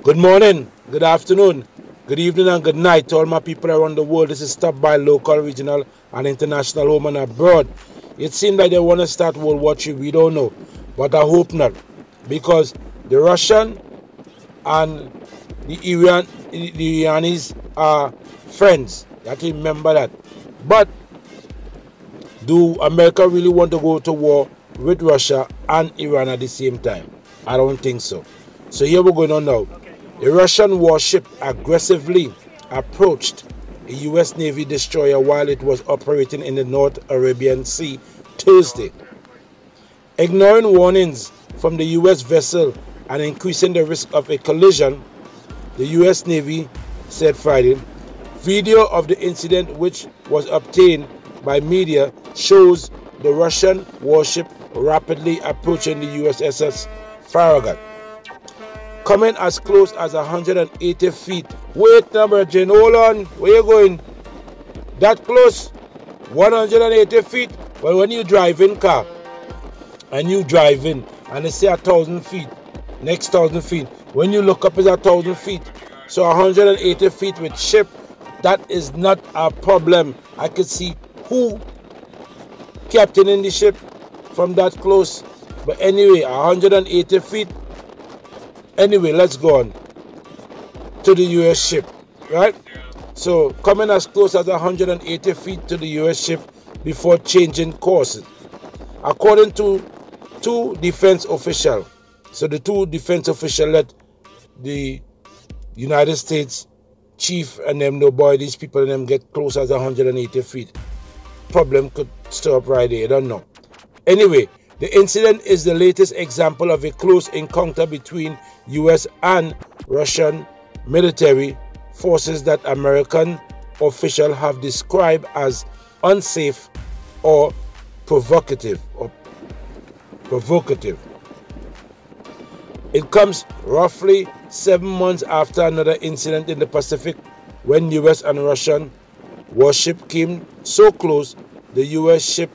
Good morning, good afternoon, good evening, and good night to all my people around the world. This is Stop By Local, Regional, and International, home and abroad. It seems like they want to start World War III. We don't know, but I hope not, because the Russian and the Iranis are friends. You have to remember that. But do America really want to go to war with Russia and Iran at the same time? I don't think so. So here we're going on now. A Russian warship aggressively approached a U.S. Navy destroyer while it was operating in the North Arabian Sea Thursday. Ignoring warnings from the U.S. vessel and increasing the risk of a collision, the U.S. Navy said Friday. Video of the incident, which was obtained by media, shows the Russian warship rapidly approaching the USS Farragut, coming as close as 180 feet. Wait, number Jane, hold on. Where you going? That close? 180 feet? Well, when you drive in car and you drive in and they say 1,000 feet, next 1,000 feet, when you look up, it's 1,000 feet. So 180 feet with ship, that is not a problem. I could see who captaining the ship from that close. But anyway, 180 feet. Anyway, let's go on to the U.S. ship, right? So, coming as close as 180 feet to the U.S. ship before changing courses. According to two defense officials, so the two defense officials let the United States chief and them know, boy, these people and them get close as 180 feet. Problem could stop right there, I don't know. Anyway, the incident is the latest example of a close encounter between U.S. and Russian military forces that American officials have described as unsafe or provocative. It comes roughly 7 months after another incident in the Pacific when U.S. and Russian warship came so close the U.S. ship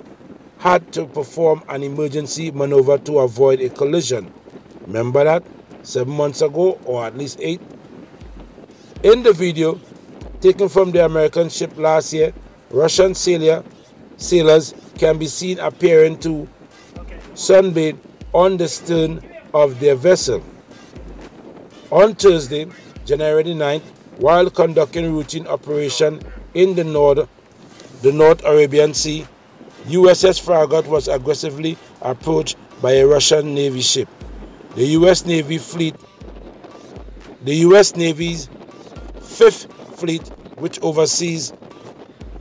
had to perform an emergency maneuver to avoid a collision. Remember that? 7 months ago, or at least 8. In the video taken from the American ship last year, Russian sailors can be seen appearing to sunbathe on the stern of their vessel. On Thursday, January 9th, while conducting routine operation in the North Arabian Sea, USS Farragut was aggressively approached by a Russian Navy ship. The U.S. Navy's 5th Fleet, which oversees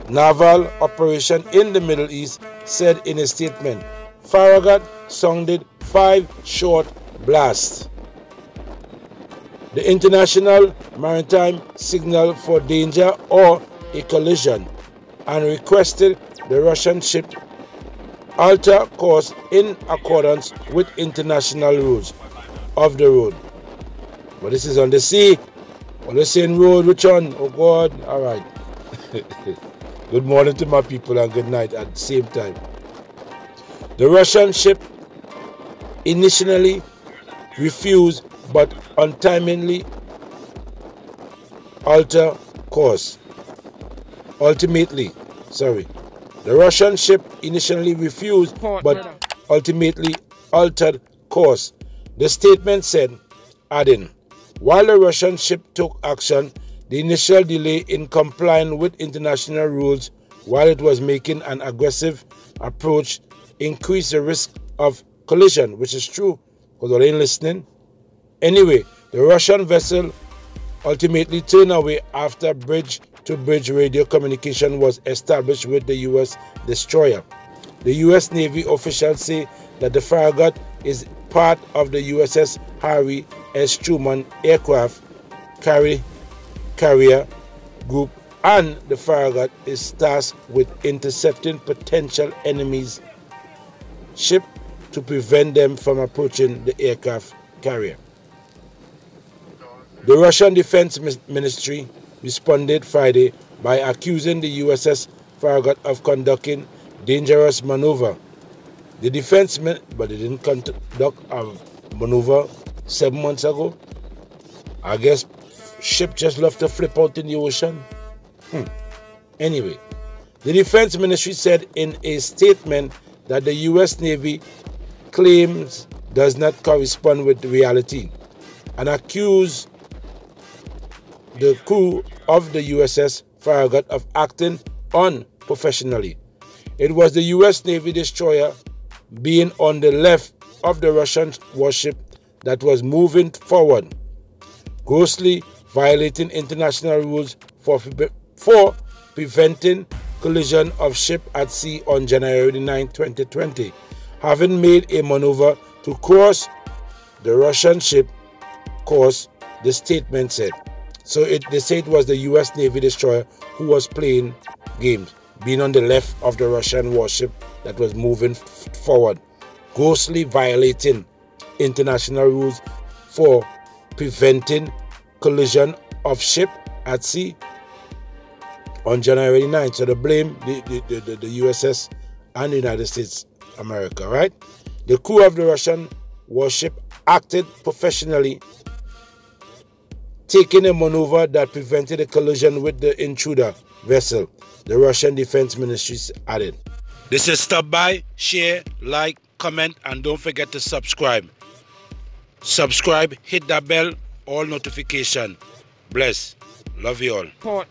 naval operation in the Middle East, said in a statement, Farragut sounded 5 short blasts. The international maritime signal for danger or a collision and requested the Russian ship alter course in accordance with international rules of the road. But this is on the sea. On the same road, which one? Oh God, all right. Good morning to my people and good night at the same time. The Russian ship initially refused but ultimately The Russian ship initially refused but ultimately altered course. The statement said, adding, while the Russian ship took action, the initial delay in complying with international rules while it was making an aggressive approach increased the risk of collision, which is true because they ain't listening. Anyway, the Russian vessel ultimately turned away after bridge-to-bridge radio communication was established with the U.S. destroyer. The U.S. Navy officials say that the Farragut is part of the USS Harry S. Truman aircraft carrier group, and the Farragut is tasked with intercepting potential enemies' ship to prevent them from approaching the aircraft carrier. The Russian Defense Ministry responded Friday by accusing the USS Farragut of conducting dangerous maneuver. The defense, but they didn't conduct a maneuver 7 months ago. I guess ship just love to flip out in the ocean. Anyway, the Defense Ministry said in a statement that the U.S. Navy claims does not correspond with reality and accused the crew of the USS Farragut of acting unprofessionally. It was the U.S. Navy destroyer being on the left of the Russian warship that was moving forward, grossly violating international rules for preventing collision of ship at sea on January 9, 2020, having made a maneuver to cross the Russian ship course, the statement said. So they say it was the U.S. Navy destroyer who was playing games, being on the left of the Russian warship that was moving forward, grossly violating international rules for preventing collision of ship at sea on January 9th. So they blame the USS and the United States America, right? The crew of the Russian warship acted professionally, taking a maneuver that prevented a collision with the intruder vessel, the Russian Defense Ministry added. This is Stop By, share, like, comment, and don't forget to subscribe. Subscribe, hit that bell, all notification. Bless. Love you all.